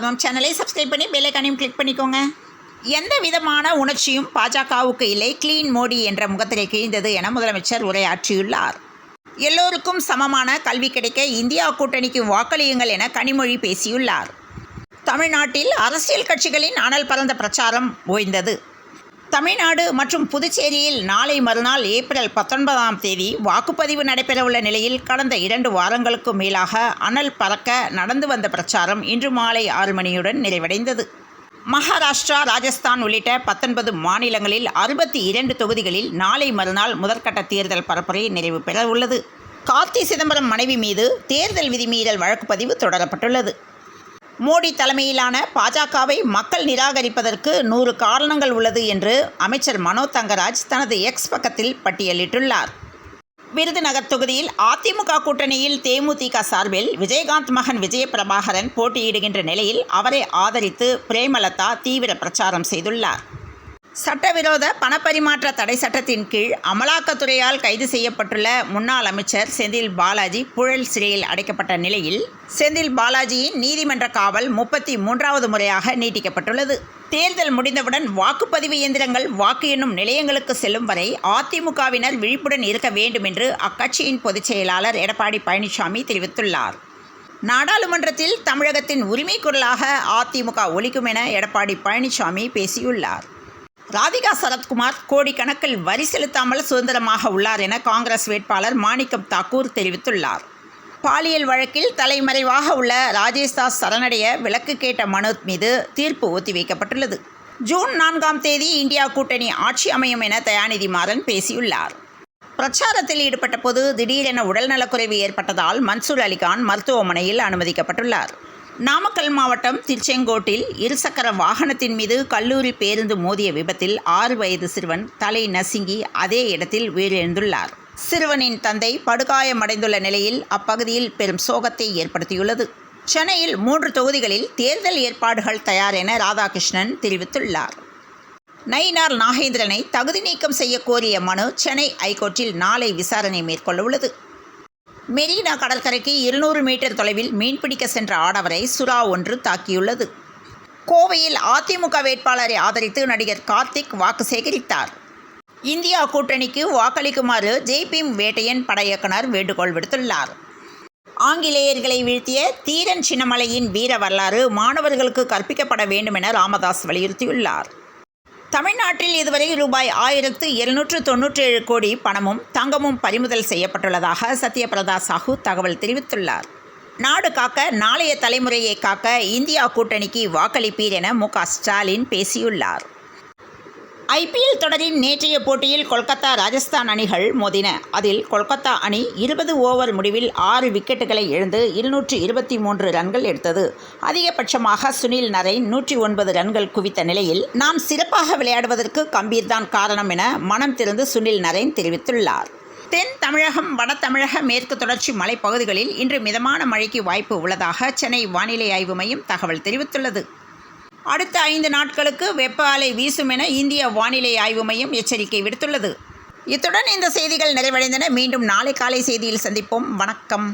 கதம் சேனலை சப்ஸ்கிரைப் பண்ணி பெல் ஐகானையும் கிளிக் பண்ணிக்கோங்க. எந்த விதமான உணர்ச்சியும் பாஜகவுக்கு இல்லை, கிளீன் மோடி என்ற முகத்திலே கிழிந்தது என முதலமைச்சர் உரையாற்றியுள்ளார். எல்லோருக்கும் சமமான கல்வி கிடைக்க இந்தியா கூட்டணிக்கு வாக்களியுங்கள் என கனிமொழி பேசியுள்ளார். தமிழ்நாட்டில் அரசியல் கட்சிகளின் அனல் பறந்த பிரச்சாரம் ஓய்ந்தது. தமிழ்நாடு மற்றும் புதுச்சேரியில் நாளை மறுநாள் ஏப்ரல் 19ஆம் தேதி வாக்குப்பதிவு நடைபெறவுள்ள நிலையில் கடந்த 2 வாரங்களுக்கு மேலாக அனல் பறக்க நடந்து வந்த பிரச்சாரம் இன்று மாலை 6 மணியுடன் நிறைவடைந்தது. மகாராஷ்டிரா, ராஜஸ்தான் உள்ளிட்ட 19 மாநிலங்களில் 62 தொகுதிகளில் நாளை மறுநாள் முதற்கட்ட தேர்தல் பரப்புரை நிறைவு பெற உள்ளது. கார்த்தி சிதம்பரம் மனைவி மீது தேர்தல் விதிமீறல் வழக்கு பதிவு தொடரப்பட்டுள்ளது. மோடி தலைமையிலான பாஜகவை மக்கள் நிராகரிப்பதற்கு 100 காரணங்கள் உள்ளது என்று அமைச்சர் மனோ தங்கராஜ் தனது எக்ஸ் பக்கத்தில் பட்டியலிட்டுள்ளார். விருதுநகர் தொகுதியில் அதிமுக கூட்டணியில் தேமுதிக சார்பில் விஜயகாந்த் மகன் விஜயபிரபாகரன் போட்டியிடுகின்ற நிலையில் அவரை ஆதரித்து பிரேமலதா தீவிர பிரச்சாரம் செய்துள்ளார். சட்டவிரோத பணப்பரிமாற்ற தடை சட்டத்தின் கீழ் அமலாக்கத்துறையால் கைது செய்யப்பட்டுள்ள முன்னாள் அமைச்சர் செந்தில் பாலாஜி புழல் சிறையில் அடைக்கப்பட்ட நிலையில் செந்தில் பாலாஜியின் நீதிமன்ற காவல் 33வது முறையாக நீட்டிக்கப்பட்டுள்ளது. தேர்தல் முடிந்தவுடன் வாக்குப்பதிவு இயந்திரங்கள் வாக்கு எண்ணும் நிலையங்களுக்கு செல்லும் வரை அதிமுகவினர் விழிப்புடன் இருக்க வேண்டும் என்று அக்கட்சியின் பொதுச் செயலாளர் எடப்பாடி பழனிசாமி தெரிவித்துள்ளார். நாடாளுமன்றத்தில் தமிழகத்தின் உரிமை குரலாக அதிமுக ஒலிக்கும் என எடப்பாடி பழனிசாமி பேசியுள்ளார். ராதிகா சரத்குமார் கோடிக்கணக்கில் வரி செலுத்தாமல் சுதந்திரமாக உள்ளார் என காங்கிரஸ் வேட்பாளர் மாணிக்கம் தாக்கூர் தெரிவித்துள்ளார். பாலியல் வழக்கில் தலைமறைவாக உள்ள ராஜேஷ் தாஸ் சரணடைய விலக்கு கேட்ட மனு மீது தீர்ப்பு ஒத்திவைக்கப்பட்டுள்ளது. ஜூன் 4ஆம் தேதி இந்தியா கூட்டணி ஆட்சி அமையும் என தயாநிதி மாறன் பேசியுள்ளார். பிரச்சாரத்தில் ஈடுபட்ட போது திடீரென உடல்நலக்குறைவு ஏற்பட்டதால் மன்சூர் அலிகான் மருத்துவமனையில் அனுமதிக்கப்பட்டுள்ளார். நாமக்கல் மாவட்டம் திருச்செங்கோட்டில் இருசக்கர வாகனத்தின் மீது கல்லூரி பேருந்து மோதிய விபத்தில் 6 வயது சிறுவன் தலை நசுங்கி அதே இடத்தில் உயிரிழந்துள்ளார். சிறுவனின் தந்தை படுகாயமடைந்துள்ள நிலையில் அப்பகுதியில் பெரும் சோகத்தை ஏற்படுத்தியுள்ளது. சென்னையில் 3 தொகுதிகளில் தேர்தல் ஏற்பாடுகள் தயார் என ராதாகிருஷ்ணன் தெரிவித்துள்ளார். நயினார் நாகேந்திரனை தகுதி நீக்கம் செய்ய கோரிய மனு சென்னை ஐகோர்ட்டில் நாளை விசாரணை மேற்கொள்ள உள்ளது. மெரினா கடற்கரைக்கு 200 மீட்டர் தொலைவில் மீன்பிடிக்க சென்ற ஆடவரை சுறா ஒன்று தாக்கியுள்ளது. கோவையில் அதிமுக வேட்பாளரை ஆதரித்து நடிகர் கார்த்திக் வாக்கு சேகரித்தார். இந்தியா கூட்டணிக்கு வாக்களிக்குமாறு ஜெய்பீம் வேட்டையன் பட இயக்குனர் வேண்டுகோள் விடுத்துள்ளார். ஆங்கிலேயர்களை வீழ்த்திய தீரன் சின்னமலையின் வீர வரலாறு மாணவர்களுக்கு கற்பிக்கப்பட வேண்டும் என ராமதாஸ் வலியுறுத்தியுள்ளார். தமிழ்நாட்டில் இதுவரை ரூபாய் 1797 கோடி பணமும் தங்கமும் பறிமுதல் செய்யப்பட்டுள்ளதாக சத்யபிரதா சாஹூ தகவல் தெரிவித்துள்ளார். நாடு காக்க, நாளைய தலைமுறையை காக்க இந்தியா கூட்டணிக்கு வாக்களிப்பீர் என மு.க. ஸ்டாலின் பேசியுள்ளார். ஐபிஎல் தொடரின் நேற்றைய போட்டியில் கொல்கத்தா, ராஜஸ்தான் அணிகள் மோதின. அதில் கொல்கத்தா அணி 20 ஓவர் முடிவில் 6 விக்கெட்டுகளை இழந்து 223 ரன்கள் எடுத்தது. அதிகபட்சமாக சுனில் நரைன் 109 ரன்கள் குவித்த நிலையில், நாம் சிறப்பாக விளையாடுவதற்கு கம்பீர்தான் காரணம் என மனம் திறந்து சுனில் நரைன் தெரிவித்துள்ளார். தென் தமிழகம், வட தமிழக, மேற்கு தொடர்ச்சி மலைப்பகுதிகளில் இன்று மிதமான மழைக்கு வாய்ப்பு உள்ளதாக சென்னை வானிலை ஆய்வு மையம் தகவல் தெரிவித்துள்ளது. அடுத்த 5 நாட்களுக்கு வெப்ப அலை வீசும் என இந்திய வானிலை ஆய்வு மையம் எச்சரிக்கை விடுத்துள்ளது. இத்துடன் இந்த செய்திகள் நிறைவடைந்தன. மீண்டும் நாளை காலை செய்தியில் சந்திப்போம். வணக்கம்.